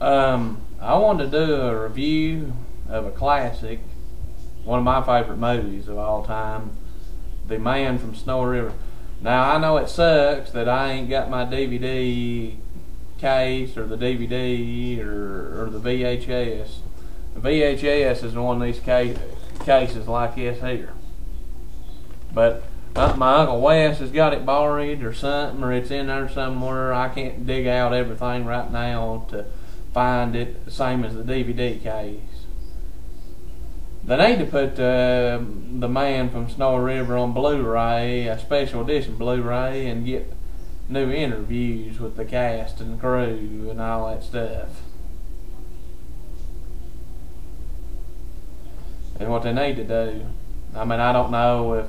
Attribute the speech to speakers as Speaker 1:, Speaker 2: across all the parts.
Speaker 1: I wanted to do a review of a classic, one of my favorite movies of all time, The Man from Snowy River. Now, I know it sucks that I ain't got my DVD case or the DVD or the VHS. The VHS is one of these cases like this here. But my Uncle Wes has got it borrowed or something, or it's in there somewhere. I can't dig out everything right now to find it, the same as the DVD case. They need to put The Man from Snowy River on Blu-ray, a special edition Blu-ray, and get new interviews with the cast and crew and all that stuff. And what they need to do, I mean, I don't know if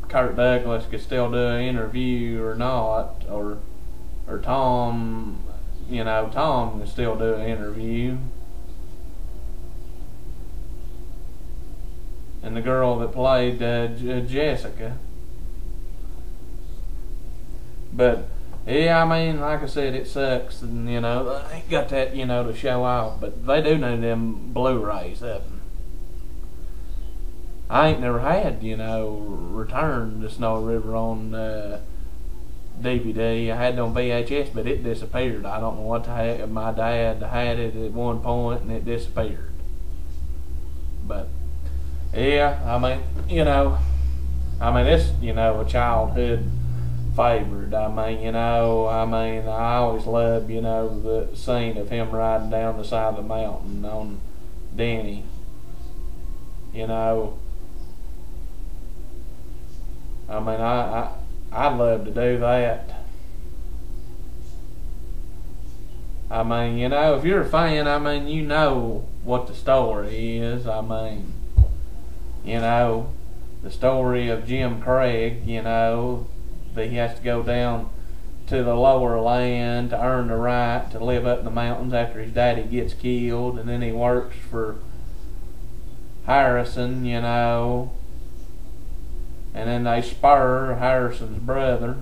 Speaker 1: Kirk Douglas could still do an interview or not, or Tom, Tom can still do an interview. And the girl that played Jessica. But yeah, I mean, like I said, it sucks, and they ain't got that, to show off. But they do need them Blu-rays up. I ain't never had, Return to Snowy River on DVD. I had it on VHS, but it disappeared. I don't know what the heck. My dad had it at one point, and it disappeared. But yeah, I mean, it's, a childhood favorite. I always loved, the scene of him riding down the side of the mountain on Denny. I'd love to do that. If you're a fan, you know what the story is. The story of Jim Craig, that he has to go down to the lower land to earn the right to live up in the mountains after his daddy gets killed, and then he works for Harrison, and then they spur Harrison's brother,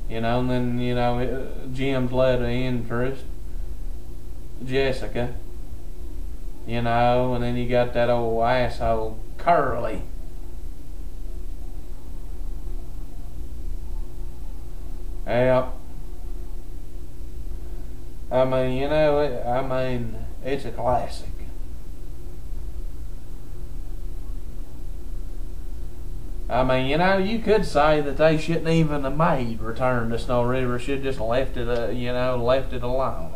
Speaker 1: and then, Jim's led of interest, Jessica, and then you got that old asshole, Curly. Yeah. It's a classic. You could say that they shouldn't even have made Return to Snowy River. Should just left it, left it alone.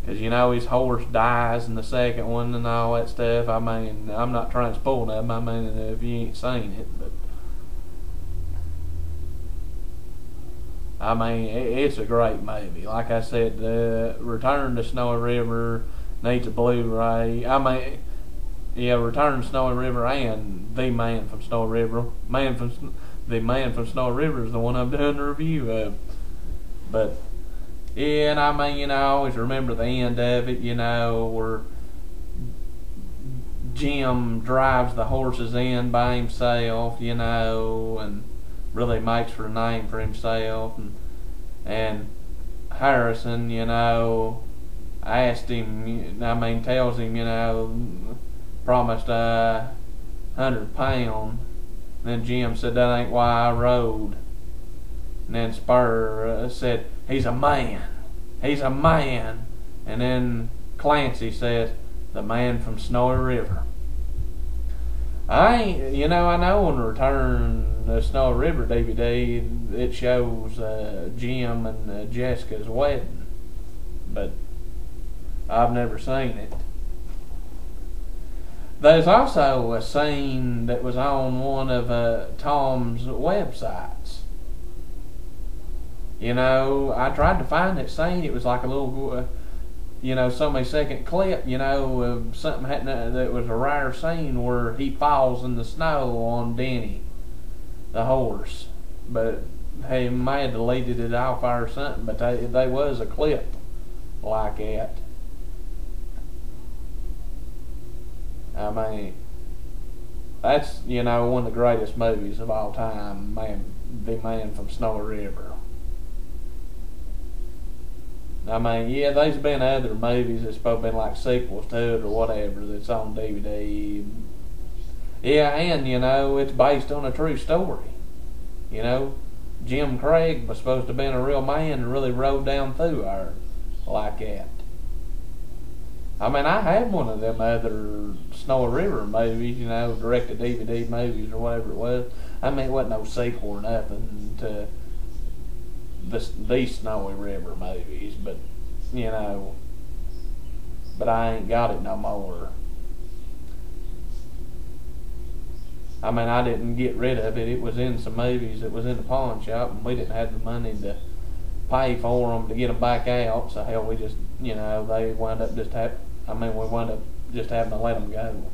Speaker 1: Because, his horse dies in the second one and all that stuff. I'm not trying to spoil them. If you ain't seen it, but it's a great movie. Like I said, Return to Snowy River needs a Blu-ray. Return to Snowy River and The Man from Snowy River. The Man from Snowy River is the one I'm doing the review of. But yeah, and I always remember the end of it, where Jim drives the horses in by himself, and really makes for a name for himself, and Harrison, asked him, tells him, promised £100. Then Jim said, that ain't why I rode. And then Spur said, he's a man. He's a man. And then Clancy says, the Man from Snowy River. I know on the Return to Snowy River DVD, it shows Jim and Jessica's wedding. But I've never seen it. There's also a scene that was on one of Tom's websites. I tried to find that scene. It was like a little, so many second clip, of something happening that was a rare scene where he falls in the snow on Denny, the horse. But he may have deleted it off or something, but there was a clip like that. That's, one of the greatest movies of all time, The Man from Snowy River. I mean, yeah, there's been other movies that's supposed to be like sequels to it or whatever that's on DVD. Yeah, and you know, it's based on a true story. You know, Jim Craig was supposed to have been a real man and really rode down through there like that. I mean, I had one of them other Snowy River movies, you know, direct-to-DVD movies or whatever it was. I mean, it wasn't no sequel or nothing to these Snowy River movies, but, you know, but I ain't got it no more. I mean, I didn't get rid of it. It was in some movies. It was in the pawn shop, and we didn't have the money to pay for them to get them back out. So hell, we just, you know, we wound up just having to let them go.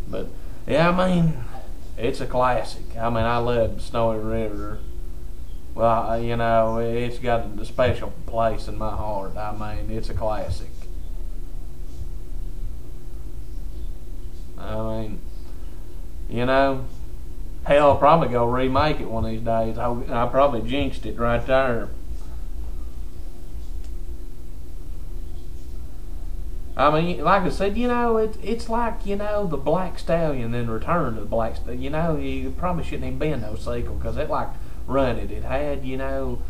Speaker 1: But yeah, I mean, it's a classic. I mean, I love Snowy River. Well, you know, it's got a special place in my heart. I mean, it's a classic. I mean, you know, hell, I'll probably go remake it one of these days. I probably jinxed it right there. I mean, like I said, you know, it's like, you know, the Black Stallion and Return to the Black Stallion. You know, you probably shouldn't even been no sequel because it like run it. It had, you know,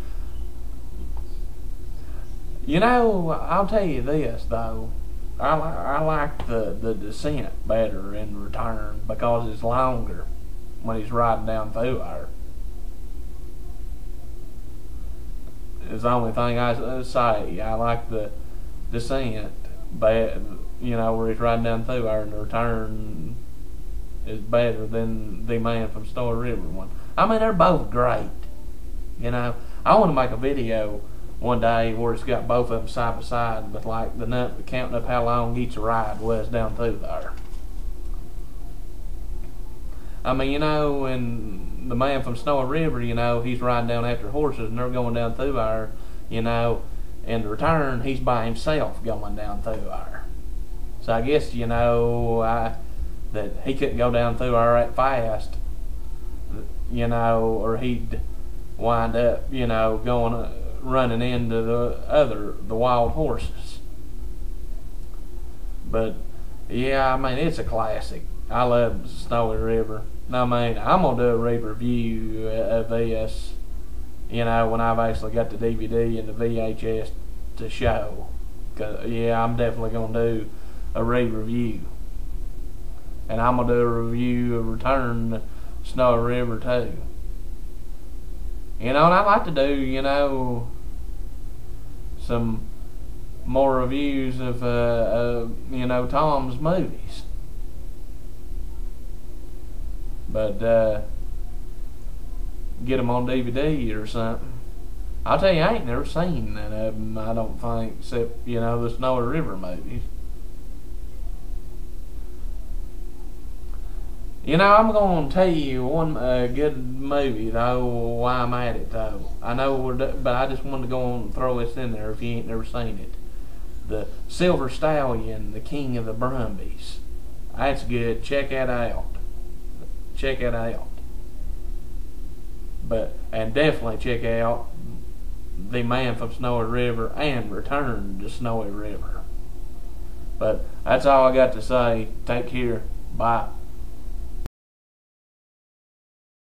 Speaker 1: I'll tell you this though. I like the descent better in Return because it's longer when he's riding down through there. It's the only thing I say. I like the descent, but you know, where he's riding down through there, and the Return is better than the Man from Snowy River one. I mean, they're both great. You know, I want to make a video one day where it's got both of them side by side with like counting up how long each ride was down through there. I mean, you know, in the Man from Snowy River, you know, he's riding down after horses and they're going down through there, you know, and the Return, he's by himself going down through there. So I guess, you know, that he couldn't go down through there that fast, you know, or he'd wind up, you know, running into the wild horses. But yeah, I mean, it's a classic. I love Snowy River. I mean, I'm gonna do a review of this, you know, when I've actually got the DVD and the VHS to show. 'Cause yeah, I'm definitely gonna do a review, and I'm gonna do a review of Return to Snowy River too. You know, and I'd like to do, you know, some more reviews of, you know, Tom's movies. But, get them on DVD or something. I'll tell you, I ain't never seen none of them, I don't think, except, you know, the Snowy River movies. You know, I'm going to tell you one good movie, though, while I'm at it, though. I know but I just wanted to go on and throw this in there if you ain't never seen it. The Silver Stallion, the King of the Brumbies. That's good. Check that out. Check it out. And definitely check out The Man from Snowy River and Return to Snowy River. But that's all I got to say. Take care. Bye.